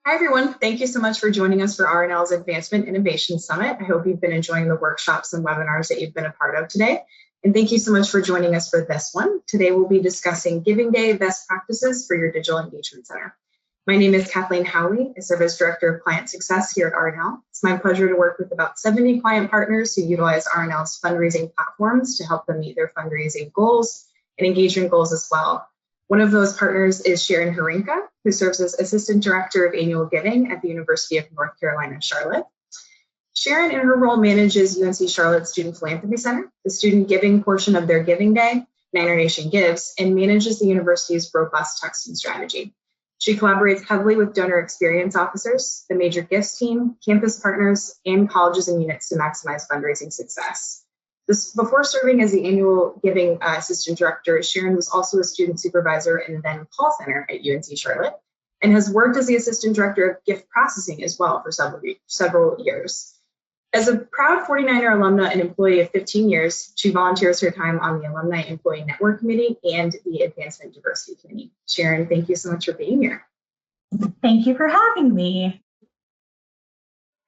Hi, everyone. Thank you so much for joining us for RNL's Advancement Innovation Summit. I hope you've been enjoying the workshops and webinars that you've been a part of today. And thank you so much for joining us for this one. Today, we'll be discussing Giving Day best practices for your Digital Engagement Center. My name is Kathleen Howley. I serve as Director of Client Success here at RNL. It's my pleasure to work with about 70 client partners who utilize RNL's fundraising platforms to help them meet their fundraising goals and engagement goals as well. One of those partners is Sharon Harinka, who serves as Assistant Director of Annual Giving at the University of North Carolina, Charlotte. Sharon, in her role, manages UNC Charlotte Student Philanthropy Center, the student giving portion of their Giving Day, Niner Nation Gives, and manages the university's robust texting strategy. She collaborates heavily with donor experience officers, the major gifts team, campus partners, and colleges and units to maximize fundraising success. Before serving as the annual giving assistant director, Sharon was also a student supervisor in the then call center at UNC Charlotte and has worked as the assistant director of gift processing as well for several years. As a proud 49er alumna and employee of 15 years, she volunteers her time on the Alumni Employee Network Committee and the Advancement Diversity Committee. Sharon, thank you so much for being here. Thank you for having me.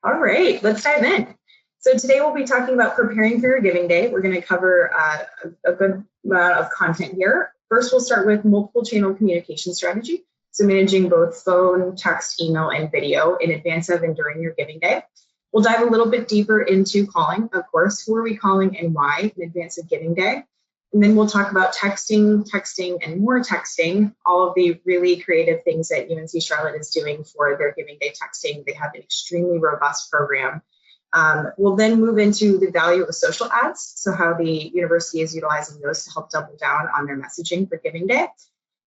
All right, let's dive in. So today we'll be talking about preparing for your Giving Day. We're going to cover a good amount of content here. First, we'll start with multiple channel communication strategy. So managing both phone, text, email, and video in advance of and during your Giving Day. We'll dive a little bit deeper into calling, of course. Who are we calling and why in advance of Giving Day? And then we'll talk about texting, and more texting, all of the really creative things that UNC Charlotte is doing for their Giving Day texting. They have an extremely robust program. We'll then move into the value of social ads, so how the university is utilizing those to help double down on their messaging for Giving Day.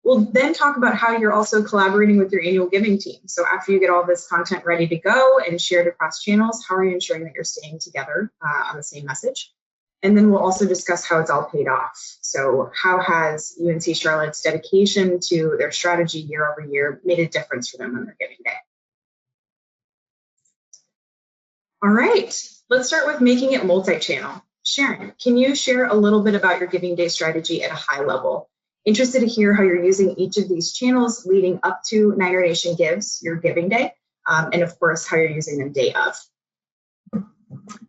We'll then talk about how you're also collaborating with your annual giving team. So after you get all this content ready to go and shared across channels, how are you ensuring that you're staying together on the same message? And then we'll also discuss how it's all paid off. So how has UNC Charlotte's dedication to their strategy year over year made a difference for them on their Giving Day? All right, let's start with making it multi-channel. Sharon, can you share a little bit about your Giving Day strategy at a high level? Interested to hear how you're using each of these channels leading up to Niner Nation Gives, your Giving Day, and of course, how you're using them day of.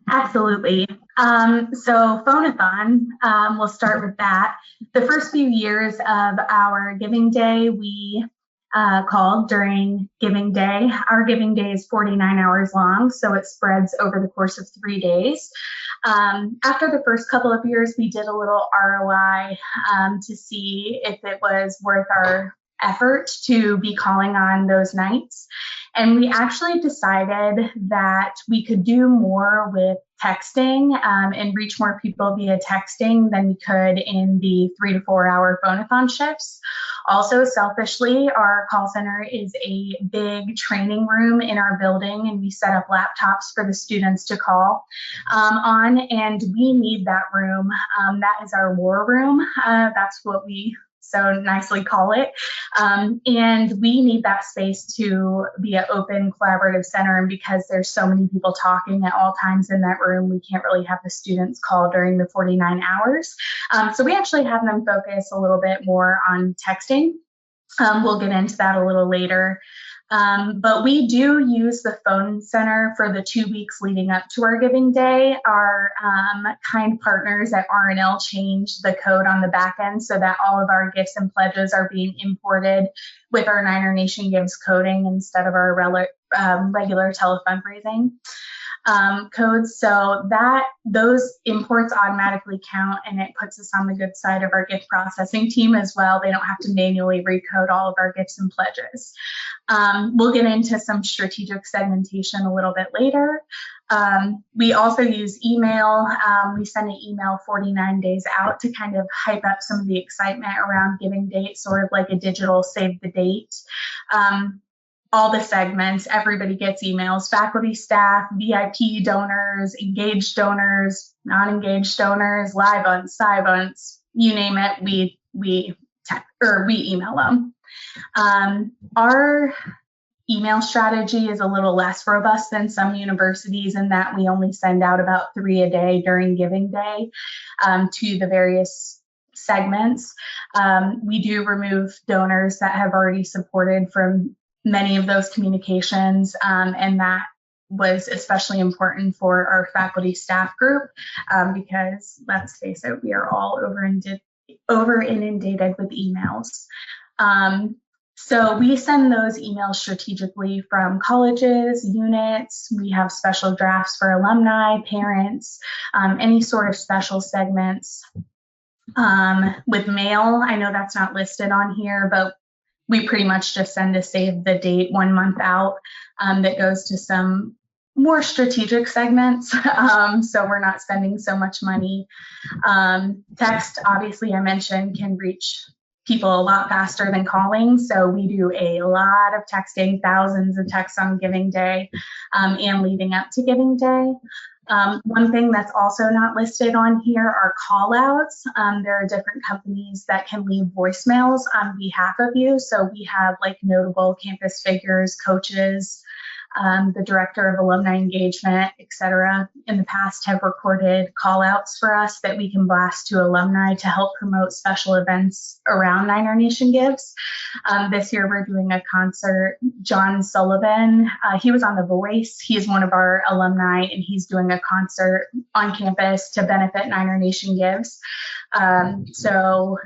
Absolutely. So Phone-a-thon, we'll start with that. The first few years of our Giving Day, we called during Giving Day. Our Giving Day is 49 hours long, so it spreads over the course of 3 days. After the first couple of years, we did a little ROI to see if it was worth our effort to be calling on those nights. And we actually decided that we could do more with texting and reach more people via texting than we could in the 3 to 4 hour phone-a-thon shifts. Also, selfishly, our call center is a big training room in our building, and we set up laptops for the students to call on, and we need that room. That is our war room. That's what we so nicely call it. And we need that space to be an open, collaborative center. And because there's so many people talking at all times in that room, we can't really have the students call during the 49 hours. So we actually have them focus a little bit more on texting. We'll get into that a little later. But we do use the phone center for the 2 weeks leading up to our Giving Day. Our kind partners at RNL changed the code on the back end so that all of our gifts and pledges are being imported with our Niner Nation Gives coding instead of our regular telefundraising codes, so that those imports automatically count, and it puts us on the good side of our gift processing team as well. They don't have to manually recode all of our gifts and pledges. We'll get into some strategic segmentation a little bit later. We also use email. We send an email 49 days out to kind of hype up some of the excitement around Giving Date, sort of like a digital save the date. All the segments, everybody gets emails, faculty, staff, VIP donors, engaged donors, non-engaged donors, live unts, side unts, you name it, we email them. Our email strategy is a little less robust than some universities in that we only send out about 3 a day during Giving Day to the various segments. We do remove donors that have already supported from many of those communications, and that was especially important for our faculty staff group because, let's face it, we are all over inundated with emails. So we send those emails strategically from colleges, units. We have special drafts for alumni, parents, any sort of special segments. With mail, I know that's not listed on here, but we pretty much just send a save the date 1 month out that goes to some more strategic segments. So we're not spending so much money. Text, obviously, I mentioned, can reach people a lot faster than calling. So we do a lot of texting, thousands of texts on Giving Day and leading up to Giving Day. One thing that's also not listed on here are call outs. There are different companies that can leave voicemails on behalf of you. So we have like notable campus figures, coaches, the director of alumni engagement, et cetera, in the past have recorded call outs for us that we can blast to alumni to help promote special events around Niner Nation Gives. This year we're doing a concert. John Sullivan, he was on The Voice. He's one of our alumni, and he's doing a concert on campus to benefit Niner Nation Gives. So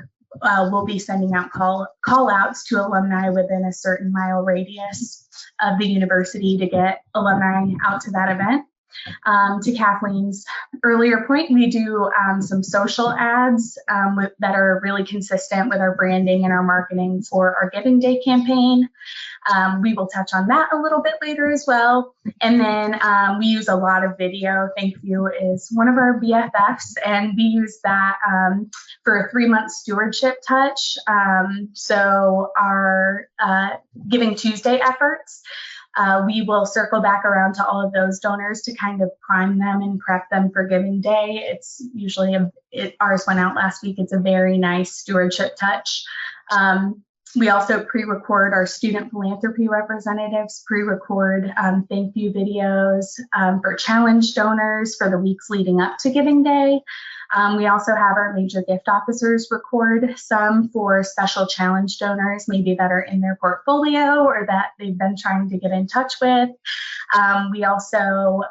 we'll be sending out call outs to alumni within a certain mile radius of the university to get alumni out to that event. To Kathleen's earlier point, we do some social ads that are really consistent with our branding and our marketing for our Giving Day campaign. We will touch on that a little bit later as well. And then we use a lot of video. ThankView is one of our BFFs, and we use that for a 3-month stewardship touch. So our Giving Tuesday efforts, we will circle back around to all of those donors to kind of prime them and prep them for Giving Day. It's usually, ours went out last week. It's a very nice stewardship touch. We also pre-record our student philanthropy representatives, pre-record thank you videos for challenge donors for the weeks leading up to Giving Day. We also have our major gift officers record some for special challenge donors, maybe that are in their portfolio or that they've been trying to get in touch with. We also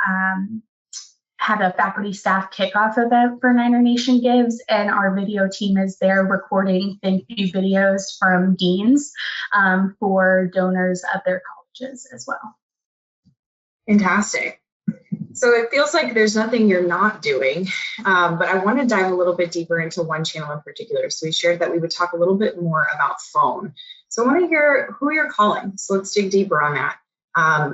have a faculty staff kickoff event for Niner Nation Gives, and our video team is there recording thank you videos from deans for donors of their colleges as well. Fantastic. So it feels like there's nothing you're not doing, but I want to dive a little bit deeper into one channel in particular. So we shared that we would talk a little bit more about phone. So I want to hear who you're calling. So let's dig deeper on that.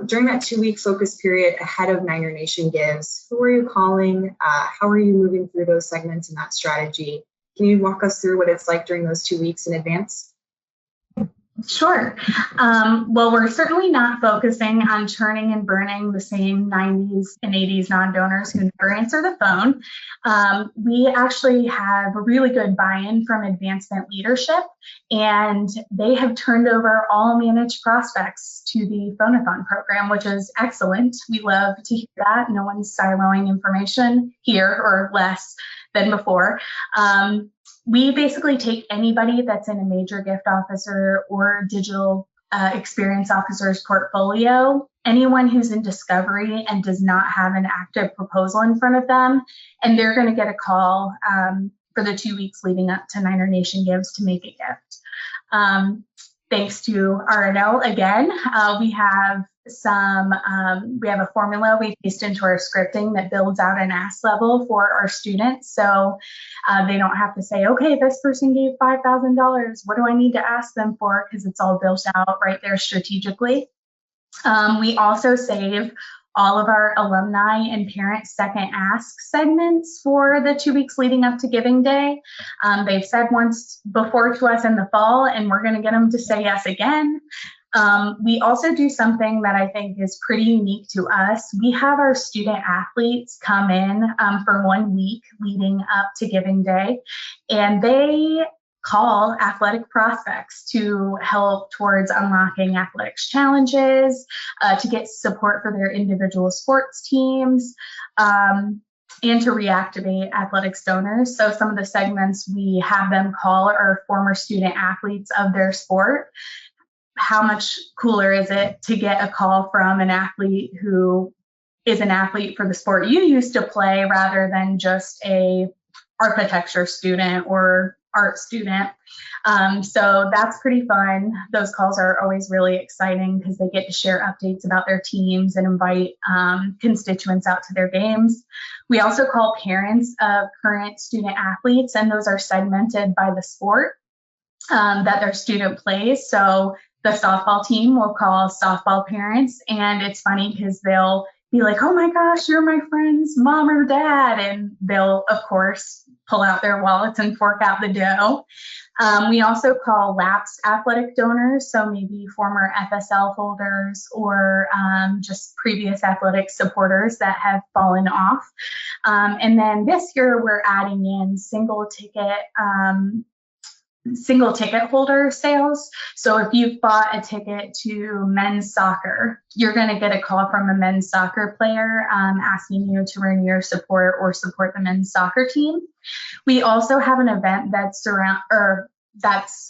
During that 2-week focus period ahead of Niner Nation Gives, who are you calling? How are you moving through those segments and that strategy? Can you walk us through what it's like during those 2 weeks in advance? Sure. Well, we're certainly not focusing on churning and burning the same 90s and 80s non-donors who never answer the phone. We actually have a really good buy-in from advancement leadership, and they have turned over all managed prospects to the Phone-a-thon program, which is excellent. We love to hear that. No one's siloing information here, or less than before. We basically take anybody that's in a major gift officer or digital experience officer's portfolio, anyone who's in discovery and does not have an active proposal in front of them, and they're going to get a call for the 2 weeks leading up to Niner Nation Gives to make a gift. Thanks to RNL again, we have a formula we placed into our scripting that builds out an ask level for our students. So they don't have to say, okay, this person gave $5,000. What do I need to ask them for? Because it's all built out right there strategically. We also save all of our alumni and parents' second ask segments for the 2 weeks leading up to Giving Day. They've said once before to us in the fall, and we're going to get them to say yes again. We also do something that I think is pretty unique to us. We have our student athletes come in for 1 week leading up to Giving Day, and they call athletic prospects to help towards unlocking athletics challenges, to get support for their individual sports teams, and to reactivate athletics donors. So some of the segments we have them call are former student athletes of their sport, how much cooler is it to get a call from an athlete who is an athlete for the sport you used to play rather than just a architecture student or art student. So that's pretty fun. Those calls are always really exciting because they get to share updates about their teams and invite constituents out to their games. We also call parents of current student athletes, and those are segmented by the sport that their student plays. So the softball team will call softball parents, and it's funny because they'll be like, oh my gosh, you're my friend's mom or dad. And they'll, of course, pull out their wallets and fork out the dough. We also call lapsed athletic donors, so maybe former FSL holders or just previous athletic supporters that have fallen off. And then this year, we're adding in single ticket holder sales. So if you've bought a ticket to men's soccer, you're going to get a call from a men's soccer player asking you to renew your support or support the men's soccer team. We also have an event that's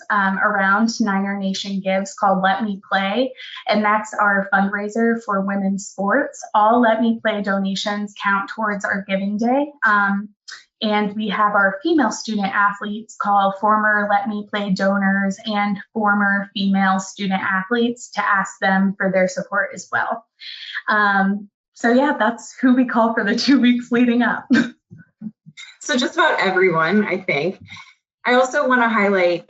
around Niner Nation Gives called Let Me Play, and that's our fundraiser for women's sports. All Let Me Play donations count towards our giving day. And we have our female student athletes call former Let Me Play donors and former female student athletes to ask them for their support as well. So yeah, that's who we call for the 2 weeks leading up. So just about everyone, I think. I also want to highlight,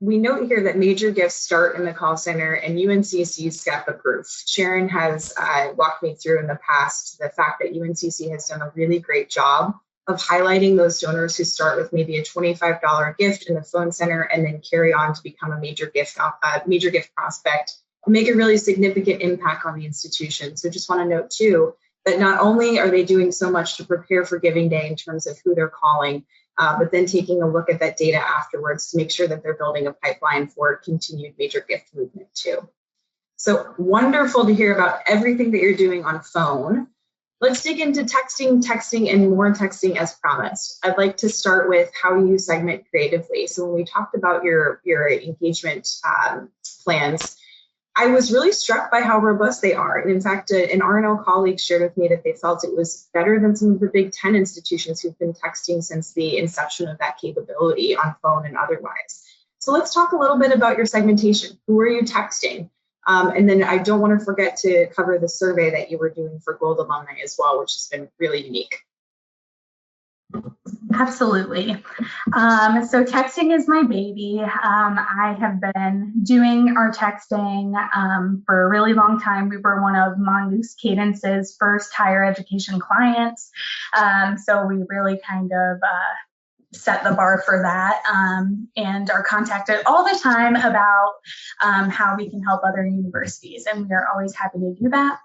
we note here that major gifts start in the call center and UNCC SCEP approved. Sharon has walked me through in the past the fact that UNCC has done a really great job of highlighting those donors who start with maybe a $25 gift in the phone center and then carry on to become a major gift prospect and make a really significant impact on the institution. So just want to note too, that not only are they doing so much to prepare for Giving Day in terms of who they're calling, but then taking a look at that data afterwards to make sure that they're building a pipeline for continued major gift movement too. So wonderful to hear about everything that you're doing on phone. Let's dig into texting, and more texting as promised. I'd like to start with how you segment creatively. So when we talked about your engagement plans, I was really struck by how robust they are. And in fact, an RNL colleague shared with me that they felt it was better than some of the Big Ten institutions who've been texting since the inception of that capability on phone and otherwise. So let's talk a little bit about your segmentation. Who are you texting? And then I don't want to forget to cover the survey that you were doing for Gold alumni as well, which has been really unique. Absolutely. So texting is my baby. I have been doing our texting for a really long time. We were one of Mongoose Cadence's first higher education clients. So we really kind of set the bar for that and are contacted all the time about how we can help other universities, and we are always happy to do that.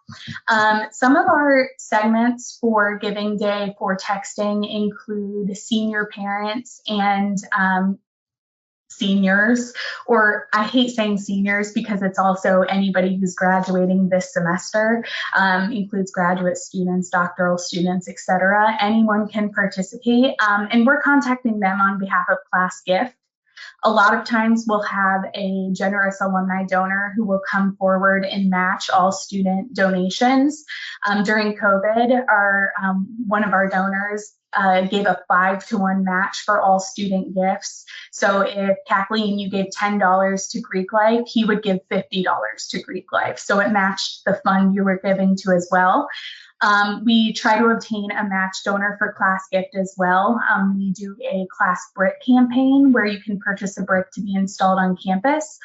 Some of our segments for Giving Day for texting include senior parents and seniors, or I hate saying seniors because it's also anybody who's graduating this semester, includes graduate students, doctoral students, etc. Anyone can participate, and we're contacting them on behalf of Class Gift. A lot of times we'll have a generous alumni donor who will come forward and match all student donations. During COVID, one of our donors gave a 5-to-1 match for all student gifts. So if Kathleen, you gave $10 to Greek Life, he would give $50 to Greek Life. So it matched the fund you were giving to as well. We try to obtain a match donor for Class Gift as well. We do a Class Brick campaign where you can purchase a brick to be installed on campus.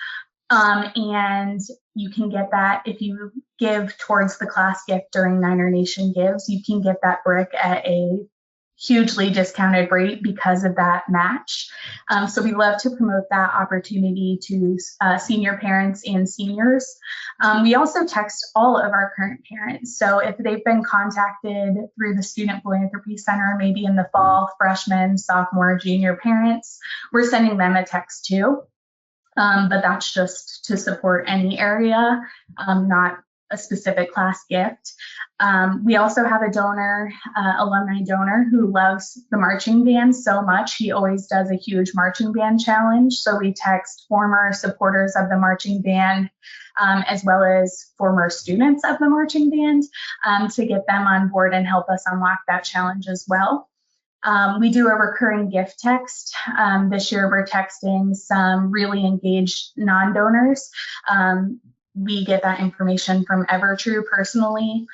And you can get that if you give towards the Class Gift during Niner Nation Gives. You can get that brick at a hugely discounted rate because of that match. So we love to promote that opportunity to senior parents and seniors. We also text all of our current parents. So if they've been contacted through the Student Philanthropy Center, maybe in the fall, freshmen, sophomore, junior parents, we're sending them a text too. But that's just to support any area, not a specific class gift. We also have a donor, alumni donor, who loves the marching band so much. He always does a huge marching band challenge. So we text former supporters of the marching band, as well as former students of the marching band, to get them on board and help us unlock that challenge as well. We do a recurring gift text. This year we're texting some really engaged non-donors. We get that information from Evertrue personally.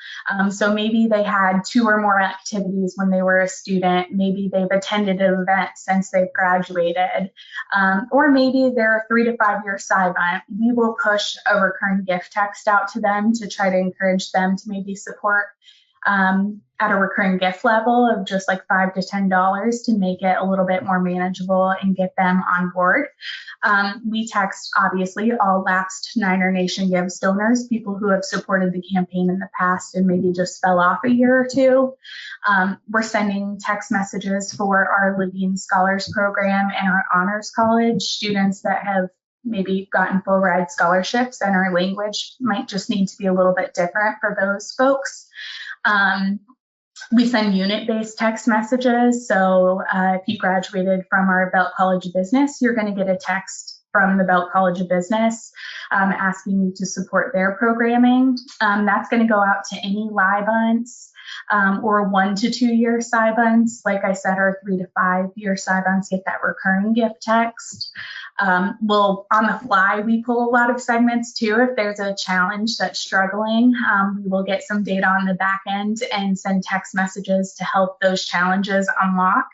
So maybe they had 2 or more activities when they were a student. Maybe they've attended an event since they've graduated. Or maybe they're a 3 to 5 year Sci-Bunt. We will push a recurring gift text out to them to try to encourage them to maybe support at a recurring gift level of just like $5 to $10 to make it a little bit more manageable and get them on board. We text, obviously, all lapsed Niner Nation Gives donors, people who have supported the campaign in the past and maybe just fell off a year or two. We're sending text messages for our Levine Scholars Program and our Honors College students that have maybe gotten full ride scholarships, and our language might just need to be a little bit different for those folks. We send unit-based text messages. So if you graduated from our Belk College of Business, you're going to get a text from the Belk College of Business asking you to support their programming. That's going to go out to any Libunts or 1 to 2 year Sci-Bunts. Like I said, our 3 to 5 year Sci-Bunts get that recurring gift text. We'll, on the fly, we pull a lot of segments too. If there's a challenge that's struggling, we will get some data on the back end and send text messages to help those challenges unlock.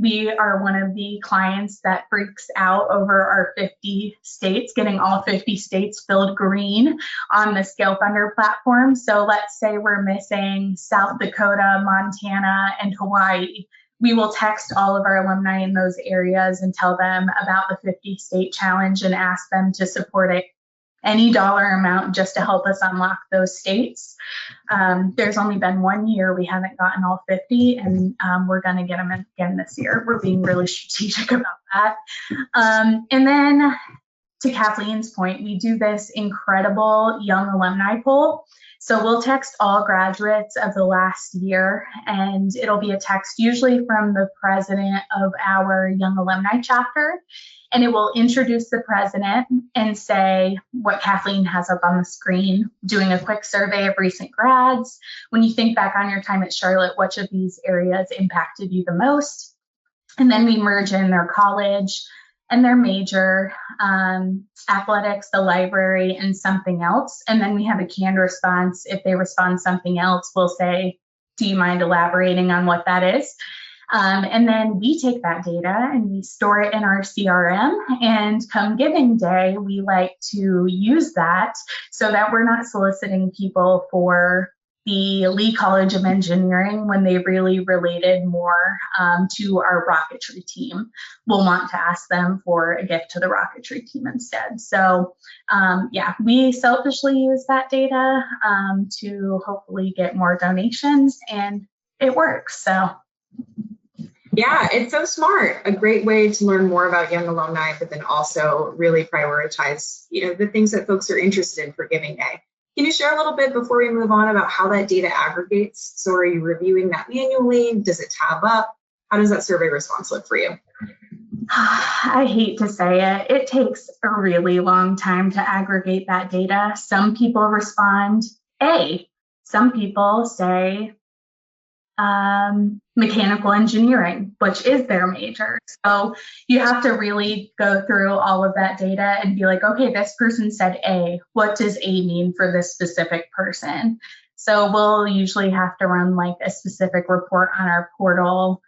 We are one of the clients that freaks out over our 50 states, getting all 50 states filled green on the Scale Funder platform. So let's say we're missing South Dakota, Montana, and Hawaii. We will text all of our alumni in those areas and tell them about the 50 state challenge and ask them to support it, any dollar amount, just to help us unlock those states. There's only been 1 year we haven't gotten all 50, and we're going to get them again this year. We're being really strategic about that. And then to Kathleen's point, we do this incredible young alumni poll. So we'll text all graduates of the last year, and it'll be a text usually from the president of our Young Alumni chapter, and it will introduce the president and say what Kathleen has up on the screen, doing a quick survey of recent grads. When you think back on your time at Charlotte, which of these areas impacted you the most? And then we merge in their college and their major, athletics, the library, and something else. And then we have a canned response. If they respond something else, we'll say, do you mind elaborating on what that is? And then we take that data and we store it in our CRM. And come giving day, we like to use that so that we're not soliciting people for the Lee College of Engineering when they really related more to our rocketry team. We'll want to ask them for a gift to the rocketry team instead. So yeah, we selfishly use that data to hopefully get more donations, and it works. So yeah, it's so smart. A great way to learn more about young alumni, but then also really prioritize, the things that folks are interested in for Giving Day. Can you share a little bit before we move on about how that data aggregates? So are you reviewing that manually? Does it tab up? How does that survey response look for you? I hate to say it. It takes a really long time to aggregate that data. Some people respond A. Some people say mechanical engineering, which is their major. So you have to really go through all of that data and be like, okay, this person said A. What does A mean for this specific person? So we'll usually have to run like a specific report on our portal,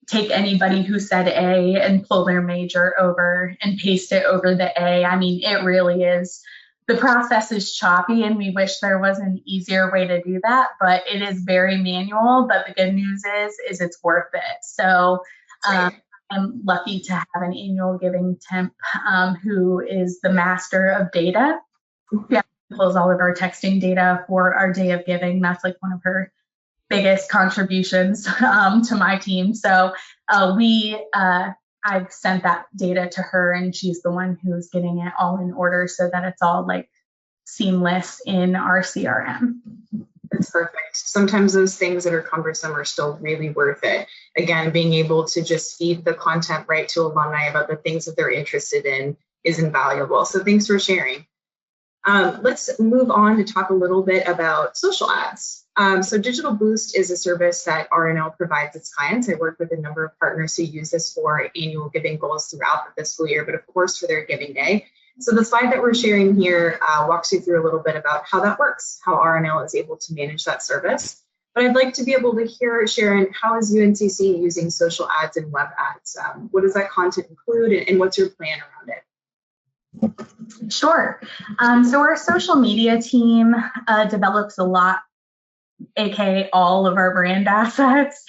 take anybody who said A and pull their major over and paste it over the A. I mean, it really is. The process is choppy, and we wish there was an easier way to do that, but it is very manual. But the good news is it's worth it. So I'm lucky to have an annual giving temp who is the master of data. Yeah, pulls all of our texting data for our day of giving. That's like one of her biggest contributions to my team. So I've sent that data to her, and she's the one who's getting it all in order so that it's all like seamless in our CRM. That's perfect. Sometimes those things that are cumbersome are still really worth it. Again, being able to just feed the content right to alumni about the things that they're interested in is invaluable. So thanks for sharing. Let's move on to talk a little bit about social ads. So Digital Boost is a service that RNL provides its clients. I work with a number of partners who use this for annual giving goals throughout the fiscal year, but of course for their giving day. So the slide that we're sharing here walks you through a little bit about how that works, how RNL is able to manage that service. But I'd like to be able to hear, Sharon, how is UNCC using social ads and web ads? What does that content include, and what's your plan around it? Sure. So our social media team develops a lot, aka all of our brand assets.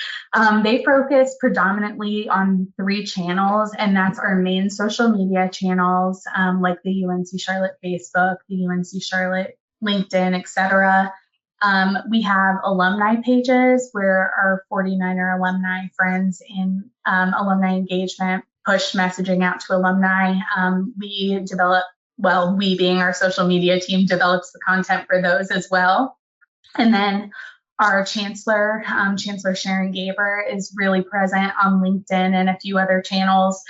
They focus predominantly on 3 channels, and that's our main social media channels, like the UNC Charlotte Facebook, the UNC Charlotte LinkedIn, etc. We have alumni pages where our 49er alumni friends in alumni engagement push messaging out to alumni. We being our social media team develops the content for those as well. And then our Chancellor Sharon Gaber, is really present on LinkedIn and a few other channels.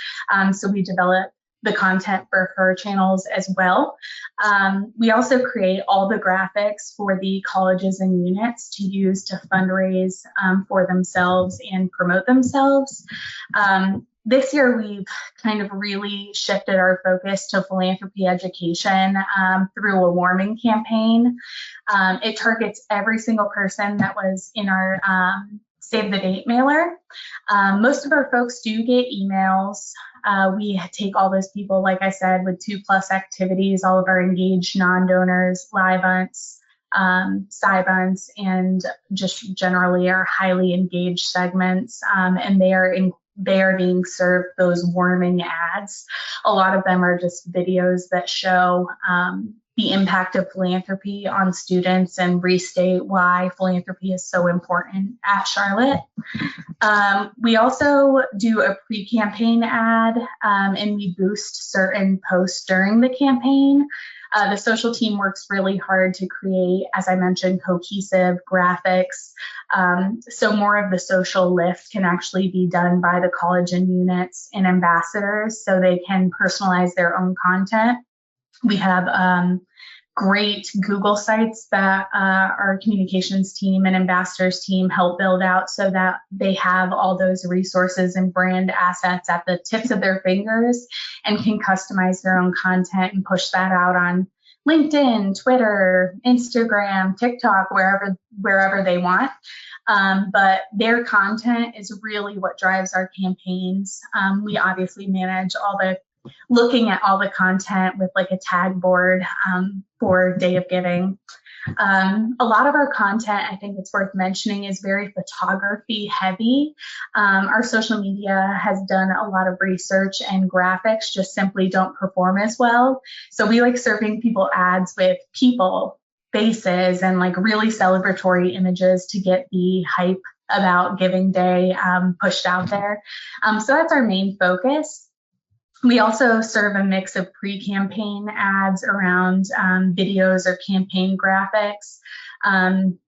So we develop the content for her channels as well. We also create all the graphics for the colleges and units to use to fundraise for themselves and promote themselves. This year, we've kind of really shifted our focus to philanthropy education through a warming campaign. It targets every single person that was in our Save the Date mailer. Most of our folks do get emails. We take all those people, like I said, with 2+ activities, all of our engaged non-donors, live unts, side bunts, and just generally our highly engaged segments, and they are being served those warming ads. A lot of them are just videos that show the impact of philanthropy on students and restate why philanthropy is so important at Charlotte. We also do a pre-campaign ad, and we boost certain posts during the campaign. The social team works really hard to create, as I mentioned, cohesive graphics. So more of the social lift can actually be done by the college and units and ambassadors, so they can personalize their own content. We have great Google sites that our communications team and ambassadors team help build out, so that they have all those resources and brand assets at the tips of their fingers and can customize their own content and push that out on LinkedIn, Twitter, Instagram, TikTok, wherever they want. But their content is really what drives our campaigns. We obviously manage looking at all the content with like a tag board for Day of Giving. A lot of our content, I think it's worth mentioning, is very photography heavy. Our social media has done a lot of research, and graphics just simply don't perform as well. So we like serving people ads with people, faces, and like really celebratory images to get the hype about Giving Day pushed out there. So that's our main focus. We also serve a mix of pre-campaign ads around videos or campaign graphics.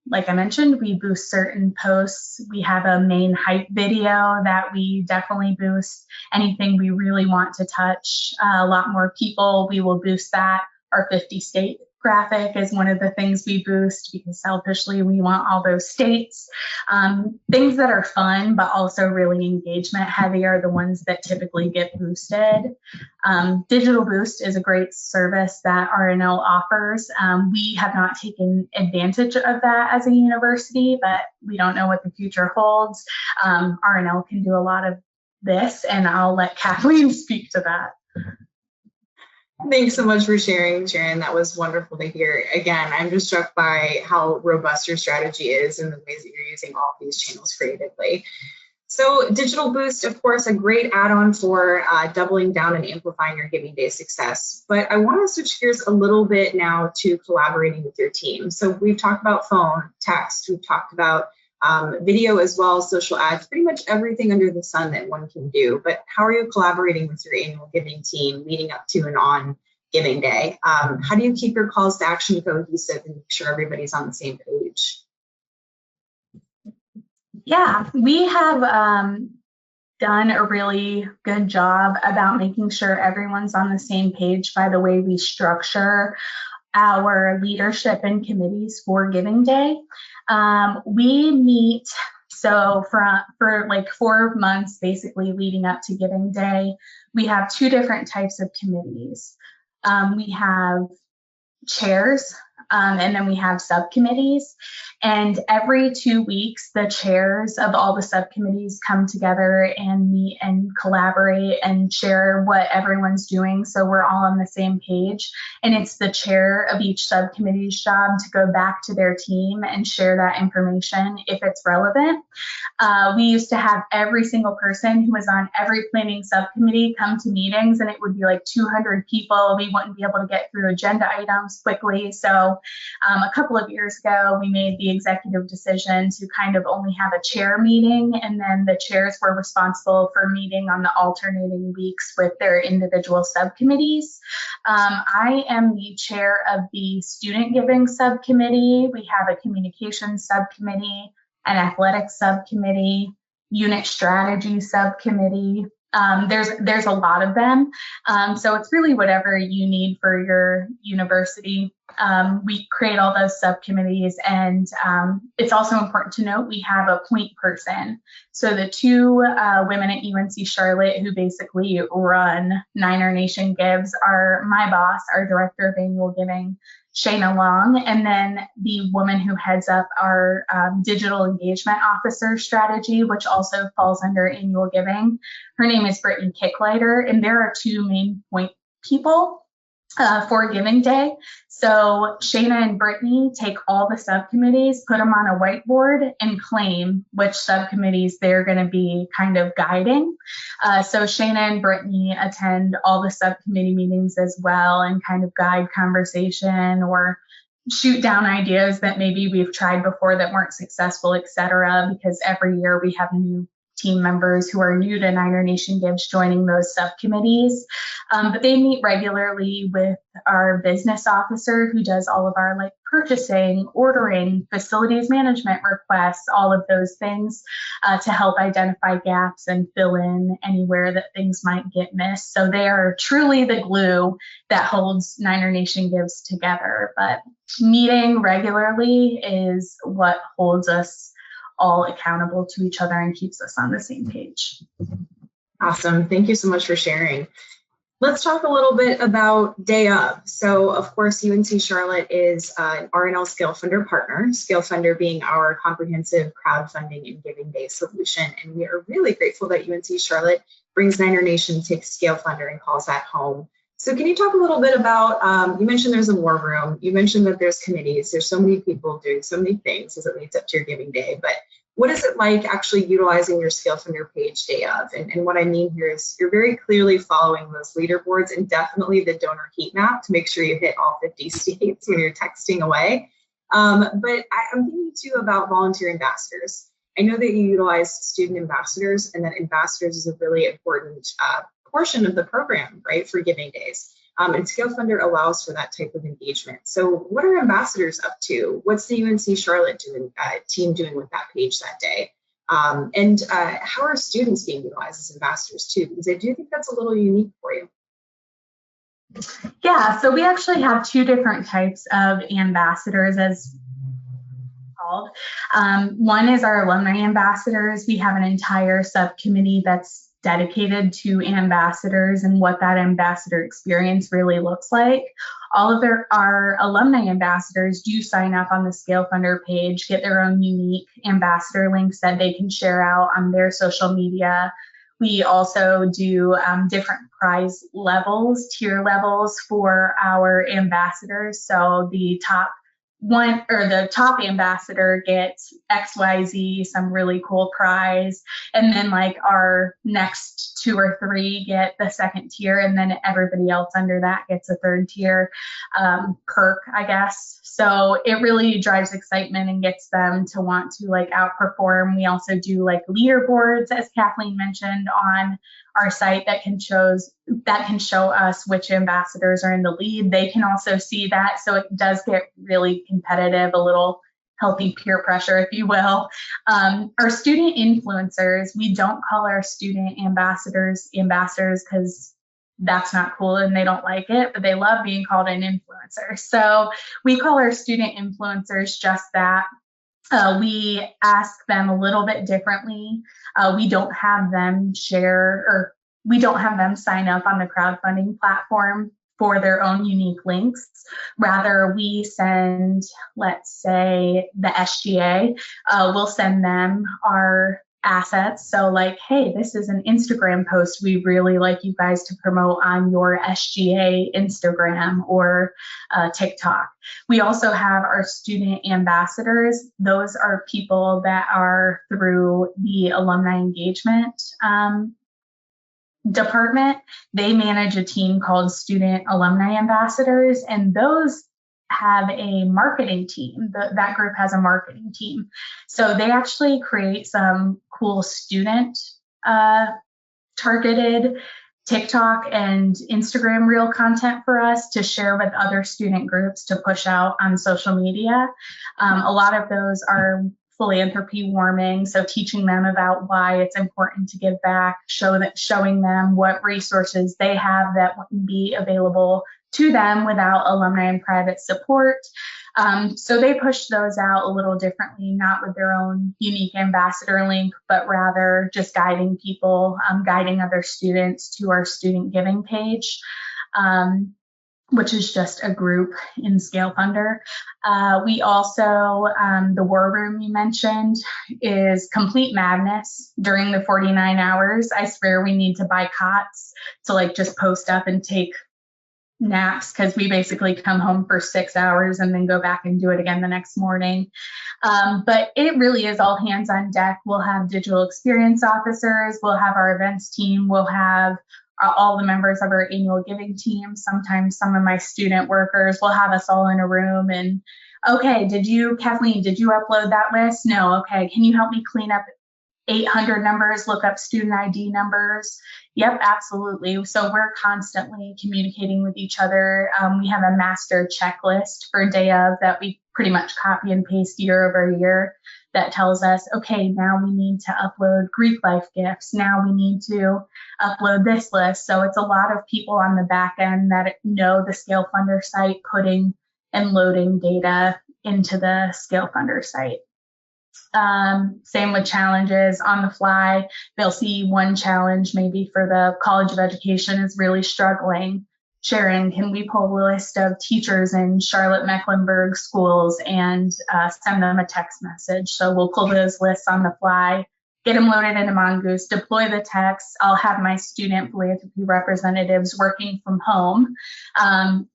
Like I mentioned, we boost certain posts. We have a main hype video that we definitely boost. Anything we really want to touch a lot more people, we will boost that. Our 50-state graphic is one of the things we boost, because selfishly we want all those states. Things that are fun but also really engagement heavy are the ones that typically get boosted. Digital Boost is a great service that RNL offers. We have not taken advantage of that as a university, but we don't know what the future holds. RNL can do a lot of this, and I'll let Kathleen speak to that. Thanks so much for sharing, Sharon. That was wonderful to hear. Again, I'm just struck by how robust your strategy is and the ways that you're using all of these channels creatively. So Digital Boost, of course, a great add-on for doubling down and amplifying your Giving Day success. But I want to switch gears a little bit now to collaborating with your team. So we've talked about phone, text, we've talked about video as well as social ads, pretty much everything under the sun that one can do. But how are you collaborating with your annual giving team leading up to and on Giving Day. How do you keep your calls to action cohesive and make sure everybody's on the same page? Yeah, we have done a really good job about making sure everyone's on the same page by the way we structure our leadership and committees for Giving Day. We meet for like 4 months, basically leading up to Giving Day, we have 2 different types of committees. We have chairs, and then we have subcommittees. And every 2 weeks, the chairs of all the subcommittees come together and meet and collaborate and share what everyone's doing, so we're all on the same page. And it's the chair of each subcommittee's job to go back to their team and share that information if it's relevant. We used to have every single person who was on every planning subcommittee come to meetings, and it would be like 200 people. We wouldn't be able to get through agenda items quickly. So a couple of years ago, we made the executive decision to kind of only have a chair meeting, and then the chairs were responsible for meeting on the alternating weeks with their individual subcommittees. I am the chair of the student giving subcommittee. We have a communications subcommittee, an athletics subcommittee, unit strategy subcommittee. There's a lot of them. So it's really whatever you need for your university. We create all those subcommittees, and it's also important to note we have a point person. So the 2 women at UNC Charlotte who basically run Niner Nation Gives are my boss, our director of annual giving, Shayna Long, and then the woman who heads up our digital engagement officer strategy, which also falls under annual giving. Her name is Brittany Kicklighter, and there are 2 main point people for Giving Day. So Shayna and Brittany take all the subcommittees, put them on a whiteboard, and claim which subcommittees they're going to be kind of guiding. So Shayna and Brittany attend all the subcommittee meetings as well and kind of guide conversation or shoot down ideas that maybe we've tried before that weren't successful, et cetera, because every year we have new team members who are new to Niner Nation Gives joining those subcommittees. But they meet regularly with our business officer who does all of our like purchasing, ordering, facilities management requests, all of those things to help identify gaps and fill in anywhere that things might get missed. So they are truly the glue that holds Niner Nation Gives together. But meeting regularly is what holds us all accountable to each other and keeps us on the same page. Awesome. Thank you so much for sharing. Let's talk a little bit about Day Of. So, of course, UNC Charlotte is an RNL Scale Funder partner, Scale Funder being our comprehensive crowdfunding and Giving Day solution. And we are really grateful that UNC Charlotte brings Niner Nation to Scale Funder and calls that home. So can you talk a little bit about, you mentioned there's a war room, you mentioned that there's committees, there's so many people doing so many things as it leads up to your Giving Day, but what is it like actually utilizing your Scale Funder page Day Of? And what I mean here is you're very clearly following those leaderboards and definitely the donor heat map to make sure you hit all 50 states when you're texting away. But I'm thinking too about volunteer ambassadors. I know that you utilize student ambassadors, and that ambassadors is a really important portion of the program, right, for Giving Days. And Scale Funder allows for that type of engagement. So what are ambassadors up to? What's the UNC Charlotte team doing with that page that day? And how are students being utilized as ambassadors too? Because I do think that's a little unique for you. Yeah, so we actually have 2 different types of ambassadors as called. One is our alumni ambassadors. We have an entire subcommittee that's dedicated to ambassadors and what that ambassador experience really looks like. All of our alumni ambassadors do sign up on the Scale Funder page, get their own unique ambassador links that they can share out on their social media. We also do different prize levels, tier levels for our ambassadors. So the top ambassador gets XYZ, some really cool prize, and then like our next 2 or 3 get the second tier, and then everybody else under that gets a third tier perk, I guess. So it really drives excitement and gets them to want to like outperform. We also do like leaderboards, as Kathleen mentioned, on our site that can show us which ambassadors are in the lead. They can also see that, so it does get really competitive, a little healthy peer pressure, if you will. Our student influencers, we don't call our student ambassadors because that's not cool and they don't like it, but they love being called an influencer. So we call our student influencers just that. We ask them a little bit differently. We don't have them sign up on the crowdfunding platform for their own unique links. Rather, we send, let's say, the SGA, we'll send them our assets. So like, hey, this is an Instagram post. We really like you guys to promote on your SGA Instagram or TikTok. We also have our student ambassadors. Those are people that are through the alumni engagement department. They manage a team called Student Alumni Ambassadors, and those have a marketing team. That group has a marketing team. So they actually create some cool student targeted TikTok and Instagram reel content for us to share with other student groups to push out on social media. A lot of those are philanthropy warming, so teaching them about why it's important to give back, showing them what resources they have that wouldn't be available to them without alumni and private support. So they push those out a little differently, not with their own unique ambassador link, but rather just guiding people, guiding other students to our student giving page, which is just a group in Scale Funder. We also, the War Room you mentioned is complete madness during the 49 hours. I swear we need to buy cots to like just post up and take naps, because we basically come home for 6 hours and then go back and do it again the next morning. But it really is all hands on deck. We'll have digital experience officers, we'll have our events team, we'll have all the members of our annual giving team. Sometimes some of my student workers will have us all in a room and, okay, Kathleen, did you upload that list? No, okay, can you help me clean up 800 numbers, look up student ID numbers? Yep, absolutely. So we're constantly communicating with each other. We have a master checklist for day of that we pretty much copy and paste year over year that tells us, okay, now we need to upload Greek life gifts. Now we need to upload this list. So it's a lot of people on the back end that know the Scale Funder site, putting and loading data into the Scale Funder site. Same with challenges on the fly. They'll see one challenge maybe for the College of Education is really struggling. Sharon, can we pull a list of teachers in Charlotte-Mecklenburg schools and send them a text message? So we'll pull those lists on the fly, get them loaded into Mongoose, deploy the text. I'll have my student philanthropy representatives working from home,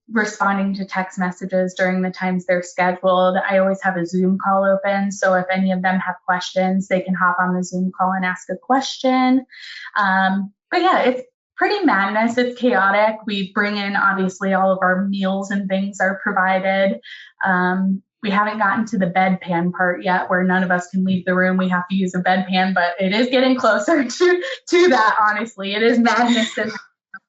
responding to text messages during the times they're scheduled. I always have a Zoom call open, so if any of them have questions, they can hop on the Zoom call and ask a question. But yeah, it's pretty madness. It's chaotic. We bring in, obviously, all of our meals and things are provided. We haven't gotten to the bedpan part yet, where none of us can leave the room. We have to use a bedpan, but it is getting closer to that, honestly. It is madness,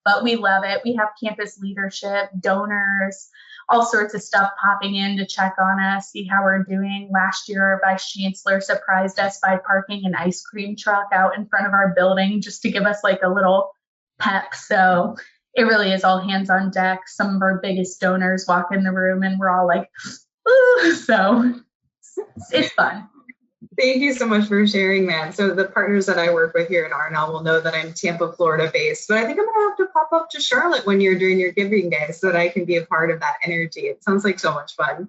but we love it. We have campus leadership, donors, all sorts of stuff popping in to check on us, see how we're doing. Last year, our Vice Chancellor surprised us by parking an ice cream truck out in front of our building just to give us like a little pep. So it really is all hands on deck. Some of our biggest donors walk in the room and we're all like, ooh, so it's fun. Thank you so much for sharing that. So the partners that I work with here in RNL will know that I'm Tampa, Florida based, but I think I'm going to have to pop up to Charlotte when you're doing your giving day so that I can be a part of that energy. It sounds like so much fun.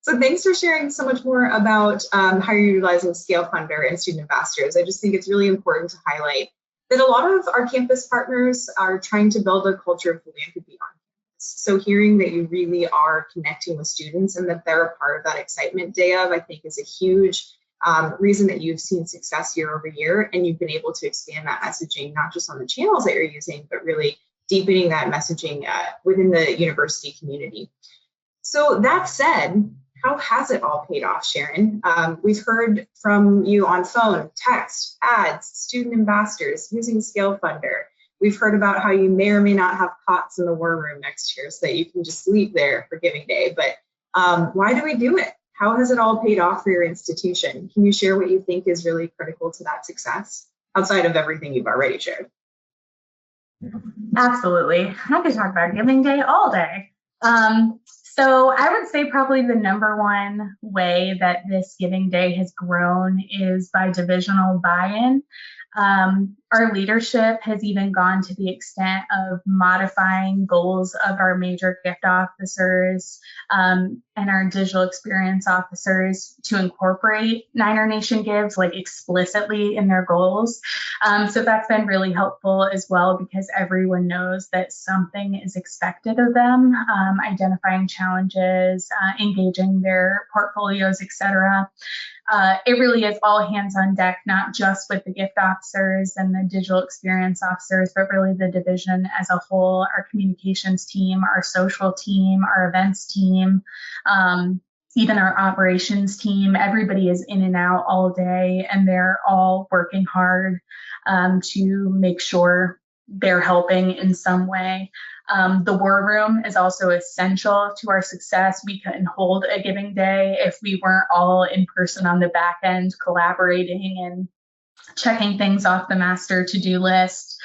So thanks for sharing so much more about how you're utilizing Scale Funder and student ambassadors. I just think it's really important to highlight that a lot of our campus partners are trying to build a culture of philanthropy on campus. So hearing that you really are connecting with students and that they're a part of that excitement day of, I think is a huge reason that you've seen success year over year, and you've been able to expand that messaging, not just on the channels that you're using, but really deepening that messaging within the university community. So that said, how has it all paid off, Sharon? We've heard from you on phone, text, ads, student ambassadors, using Scale Funder. We've heard about how you may or may not have cots in the war room next year so that you can just sleep there for Giving Day. But why do we do it? How has it all paid off for your institution? Can you share what you think is really critical to that success outside of everything you've already shared? Absolutely. I could talk about Giving Day all day. So I would say probably the number one way that this Giving Day has grown is by divisional buy-in. Our leadership has even gone to the extent of modifying goals of our major gift officers and our digital experience officers to incorporate Niner Nation Gives like explicitly in their goals. So that's been really helpful as well because everyone knows that something is expected of them, identifying challenges, engaging their portfolios, etc. It really is all hands on deck, not just with the gift officers and the digital experience officers, but really the division as a whole, our communications team, our social team, our events team, even our operations team. Everybody is in and out all day, and they're all working hard to make sure they're helping in some way. The war room is also essential to our success. We couldn't hold a Giving Day if we weren't all in person on the back end collaborating and checking things off the master to-do list.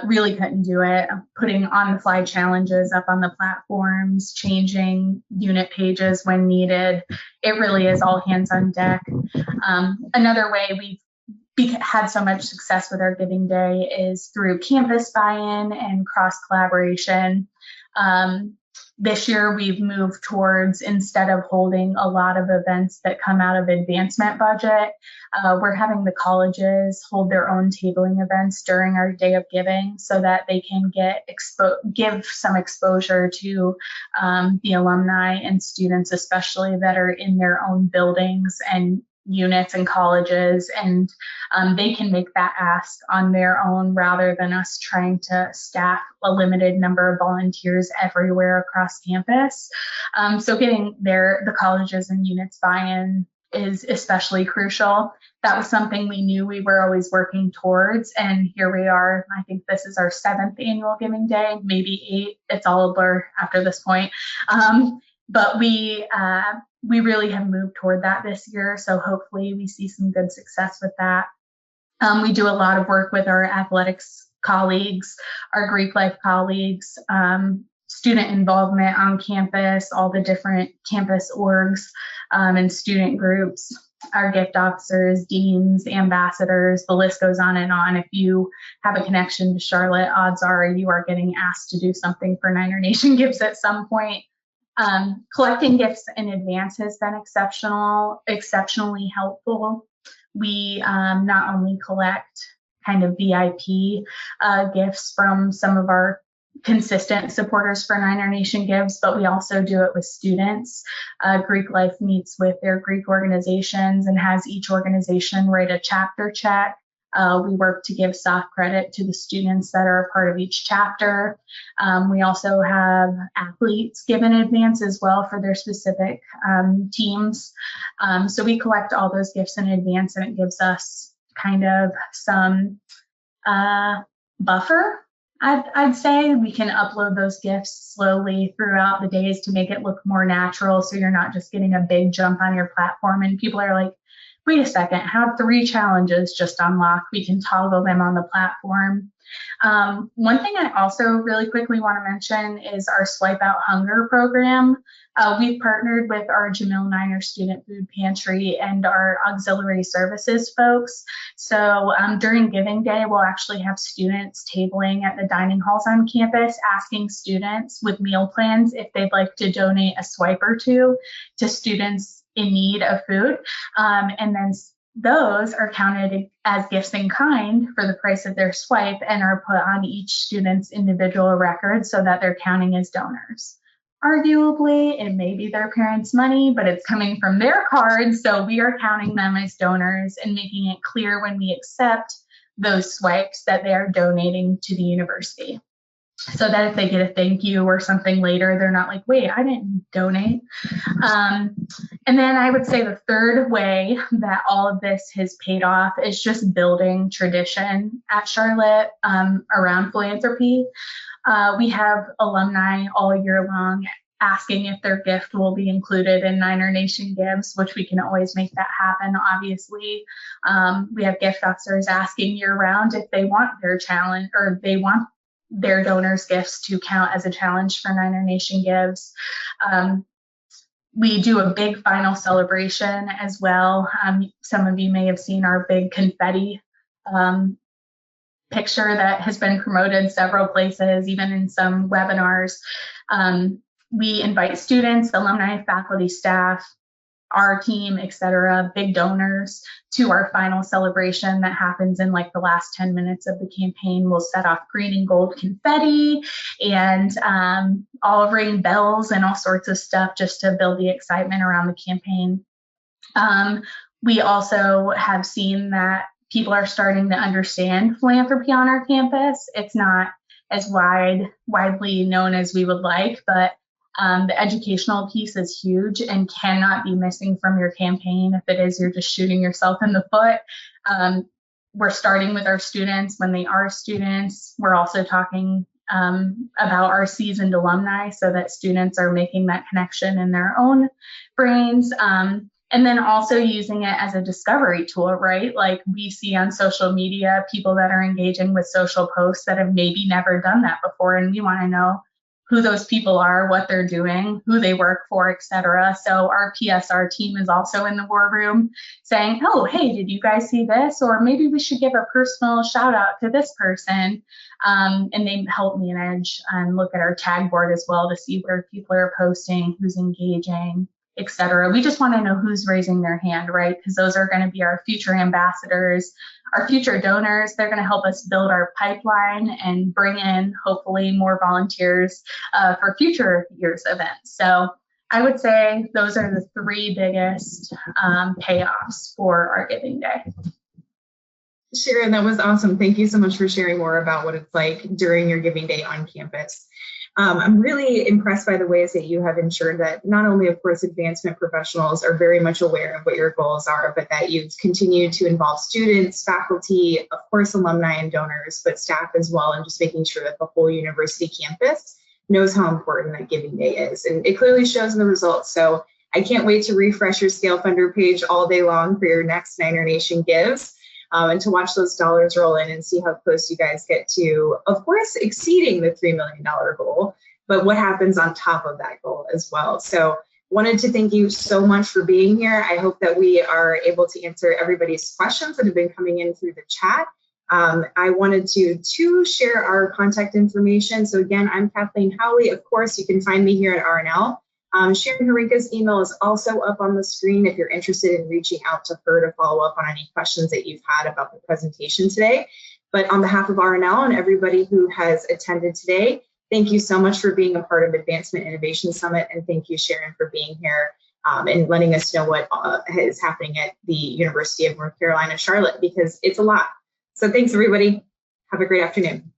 Really couldn't do it. Putting on-the-fly challenges up on the platforms, changing unit pages when needed. It really is all hands on deck. Another way we've had so much success with our Giving Day is through campus buy-in and cross-collaboration. This year, we've moved towards, instead of holding a lot of events that come out of advancement budget, we're having the colleges hold their own tabling events during our Day of Giving so that they can give some exposure to the alumni and students, especially that are in their own buildings and units and colleges, and they can make that ask on their own rather than us trying to staff a limited number of volunteers everywhere across campus. So getting the colleges and units buy-in is especially crucial. That was something we knew we were always working towards, and here we are. I think this is our 7th annual Giving Day, maybe 8. It's all a blur after this point. But we really have moved toward that this year, so hopefully we see some good success with that. We do a lot of work with our athletics colleagues, our Greek life colleagues, student involvement on campus, all the different campus orgs and student groups, our gift officers, deans, ambassadors, the list goes on and on. If you have a connection to Charlotte, odds are you are getting asked to do something for Niner Nation Gives at some point. Collecting gifts in advance has been exceptionally helpful. We not only collect kind of VIP gifts from some of our consistent supporters for Niner Nation Gives, but we also do it with students. Greek Life meets with their Greek organizations and has each organization write a chapter check. We work to give soft credit to the students that are a part of each chapter. We also have athletes give in advance as well for their specific teams. So we collect all those gifts in advance, and it gives us kind of some buffer. I'd say we can upload those gifts slowly throughout the days to make it look more natural, so you're not just getting a big jump on your platform and people are like, wait a second, have 3 challenges just unlocked. We can toggle them on the platform. One thing I also really quickly want to mention is our Swipe Out Hunger program. We've partnered with our Jamil Niner Student Food Pantry and our auxiliary services folks. So during Giving Day, we'll actually have students tabling at the dining halls on campus, asking students with meal plans if they'd like to donate a swipe or two to students in need of food. And then those are counted as gifts in kind for the price of their swipe and are put on each student's individual record so that they're counting as donors. Arguably, it may be their parents' money, but it's coming from their card, so we are counting them as donors and making it clear when we accept those swipes that they are donating to the university. so that if they get a thank you or something later, they're not like, wait, I didn't donate. And then I would say the third way that all of this has paid off is just building tradition at Charlotte around philanthropy. We have alumni all year long asking if their gift will be included in Niner Nation Gives, which we can always make that happen, obviously. We have gift officers asking year round if they want their challenge or they want their donors' gifts to count as a challenge for Niner Nation Gives. We do a big final celebration as well. Some of you may have seen our big confetti picture that has been promoted several places, even in some webinars. We invite students, alumni, faculty, staff, our team, etc., big donors to our final celebration that happens in like the last 10 minutes of the campaign. We'll set off green and gold confetti and all ring bells and all sorts of stuff just to build the excitement around the campaign. We also have seen that people are starting to understand philanthropy on our campus. It's not as widely known as we would like, but the educational piece is huge and cannot be missing from your campaign. If it is, you're just shooting yourself in the foot. We're starting with our students when they are students. We're also talking about our seasoned alumni so that students are making that connection in their own brains. And then also using it as a discovery tool, right? Like we see on social media, people that are engaging with social posts that have maybe never done that before. And we want to know who those people are, what they're doing, who they work for, etc. So our PSR team is also in the war room saying, oh, hey, did you guys see this? Or maybe we should give a personal shout out to this person. And they help manage and look at our tag board as well to see where people are posting, who's engaging, etc. We just want to know who's raising their hand, right? Because those are going to be our future ambassadors, our future donors. They're going to help us build our pipeline and bring in hopefully more volunteers for future years events. So I would say those are the three biggest payoffs for our Giving Day. Sharon, that was awesome. Thank you so much for sharing more about what it's like during your Giving Day on campus. I'm really impressed by the ways that you have ensured that not only, of course, advancement professionals are very much aware of what your goals are, but that you've continued to involve students, faculty, of course, alumni and donors, but staff as well, and just making sure that the whole university campus knows how important that Giving Day is. And it clearly shows in the results. So I can't wait to refresh your Scale Funder page all day long for your next Niner Nation Gives. And to watch those dollars roll in and see how close you guys get to, of course, exceeding the $3 million goal, but what happens on top of that goal as well. So wanted to thank you so much for being here. I hope that we are able to answer everybody's questions that have been coming in through the chat. I wanted to share our contact information. So again, I'm Kathleen Howley. Of course, you can find me here at RNL. Sharon Harinka's email is also up on the screen if you're interested in reaching out to her to follow up on any questions that you've had about the presentation today. But on behalf of RNL and everybody who has attended today, thank you so much for being a part of Advancement Innovation Summit. And thank you, Sharon, for being here and letting us know what is happening at the University of North Carolina, Charlotte, because it's a lot. So thanks, everybody. Have a great afternoon.